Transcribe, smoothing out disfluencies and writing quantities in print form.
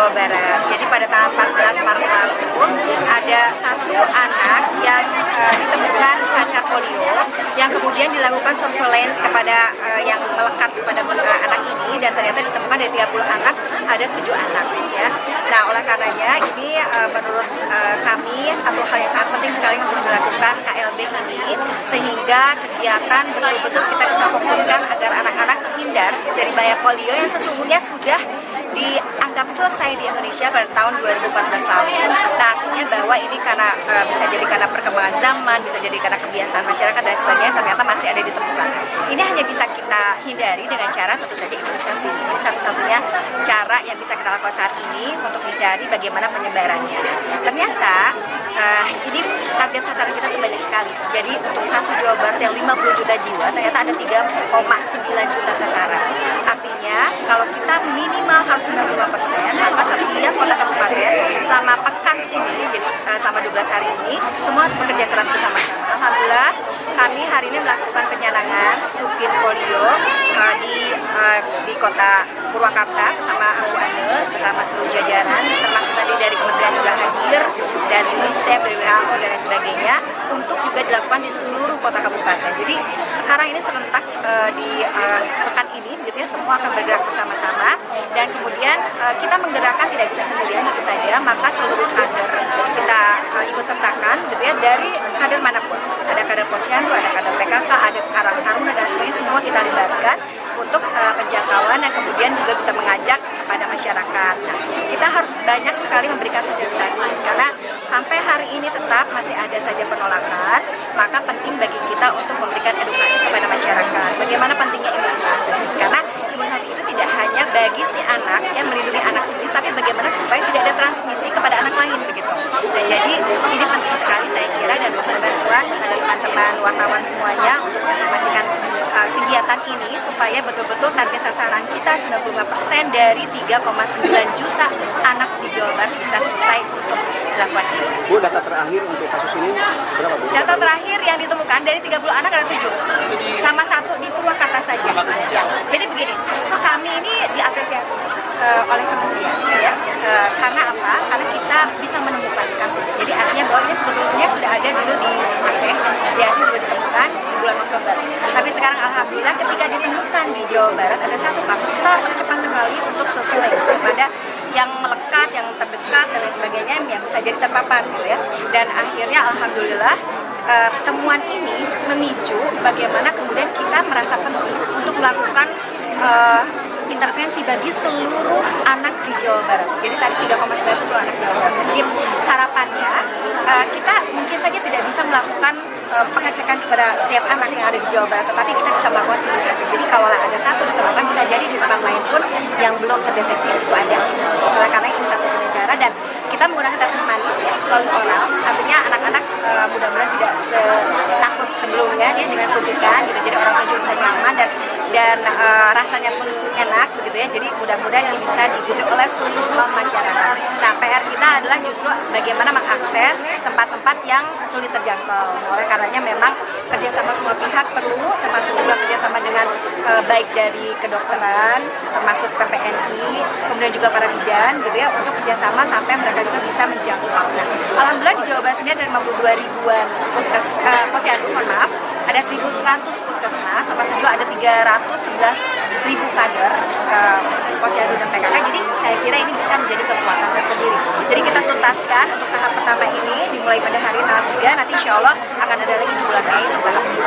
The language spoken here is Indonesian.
Jawa Barat. Jadi pada tanggal 14 Maret lalu ada satu anak yang ditemukan cacat polio, yang kemudian dilakukan surveillance kepada yang melekat kepada anak ini, dan ternyata ditemukan dari 30 anak ada 7 anak ya. Nah, oleh karenanya ini menurut kami satu hal yang sangat penting sekali untuk dilakukan KLB ini, sehingga kegiatan betul-betul kita bisa fokuskan agar anak-anak terhindar dari bahaya polio yang sesungguhnya sudah dianggap selesai di Indonesia pada tahun 2014 lalu. Nah, artinya bahwa ini karena bisa jadi karena perkembangan zaman, bisa jadi karena kebiasaan masyarakat dan sebagainya, ternyata masih ada ditemukan. Ini hanya bisa kita hindari dengan cara tentu saja imunisasi. Ini satu-satunya cara yang bisa kita lakukan saat ini untuk hindari bagaimana penyebarannya. Ternyata ini target sasaran kita tuh banyak sekali. Jadi untuk satu Jawa Barat yang 50 juta jiwa, ternyata ada 3,9 juta sasaran. Artinya kalau kita minimal harus 95%, maka setiap kota kabupaten selama pekan ini, jadi selama 12 hari ini, semua harus bekerja keras bersama-sama. Alhamdulillah kami hari ini melakukan penyanangan Subdit Polio di kota Purwakarta bersama Bu Ane, bersama seluruh jajaran, termasuk tadi dari Kementerian juga hadir, dari UNICEF, dari WHO dan lain sebagainya, untuk juga dilakukan di seluruh kota kabupaten. Jadi sekarang ini serentak di pekan ini, gitu ya, semua akan bergerak bersama-sama, dan kemudian kita menggerakkan tidak bisa sendirian itu saja, maka seluruh kader kita ikut sertakan, gitu ya, dari kader manapun. Ada kader Posyandu, ada kader PKK, ada Karang Taruna dan sebagainya, semua kita libatkan untuk penjangkauan dan kemudian juga bisa mengajak kepada masyarakat. Nah, kita harus banyak sekali memberikan sosialisasi karena sampai hari ini tetap masih ada saja penolakan, maka penting bagi kita untuk memberikan edukasi kepada masyarakat. Bagaimana pentingnya imunisasi? Karena imunisasi itu tidak hanya bagi si anak yang melindungi anak sendiri, tapi bagaimana supaya tidak ada transmisi kepada anak lain begitu. Nah, jadi ini penting sekali saya kira, dan mohon bantuan kepada teman-teman wartawan semuanya untuk menginformasikan kegiatan ini supaya betul-betul target sasaran kita 95% dari 3,9 juta anak di Jawa Barat bisa selesai untuk dilakukan imunisasi. Bu, data terakhir untuk kasus ini berapa, Bu? Data terakhir yang ditemukan dari 30 anak ada 7, sama 1 di Purwakarta saja. Ya. Jadi begini, kami ini diapresiasi oleh kementerian, ya. Karena apa? Karena kita bisa menemukan kasus. Jadi artinya bahwa ini sebetulnya sudah ada dulu di Aceh juga ditemukan di bulan Oktober. Tapi sekarang alhamdulillah ketika ditemukan di Jawa Barat ada 1 kasus, kita langsung cepat sekali untuk surveillance pada yang melekat, yang terdekat dan lain sebagainya yang bisa jadi terpapar gitu ya. Dan akhirnya alhamdulillah temuan ini memicu bagaimana kemudian kita merasa penting untuk melakukan intervensi bagi seluruh anak di Jawa Barat. Jadi tadi 3,9 itu anak Jawa Barat. Jadi harapannya kita mungkin saja tidak bisa melakukan pengecekan kepada setiap anak yang ada di Jawa Barat, tetapi kita bisa melakukan imunisasi. Jadi kalau ada 1 ditemukan, bisa jadi di tempat lain pun yang belum terdeteksi itu ada. Oleh karena ini satu-satunya cara, dan kita menggunakan tetes manis ya, melalui oral. Artinya anak-anak mudah-mudahan tidak takut sebelumnya ya dengan suntikan gitu. Jadi orang tua juga bisa nyaman dan rasanya pun enak begitu ya. Jadi mudah-mudahan yang bisa diikuti oleh seluruh masyarakat. Nah, PR kita adalah justru bagaimana mengakses tempat-tempat yang sulit terjangkau. Oleh karenanya memang kerjasama semua pihak perlu, termasuk juga kerjasama dengan baik dari kedokteran, termasuk PPNI, kemudian juga para bidan gitu ya, untuk kerjasama sampai mereka juga bisa menjangkau. Nah, alhamdulillah di Jawa Barat sendiri ada 52 ribuan posyandu, mohon maaf, ada 1.100 puskesmas, termasuk juga ada 311 ribu kader posyandu dan PKK. Jadi saya kira ini bisa menjadi kekuatan tersendiri. Jadi kita tuntaskan untuk tahap pertama ini dimulai pada hari tanggal 3, nanti insya Allah akan ada lagi di bulan Mei untuk tahap kedua.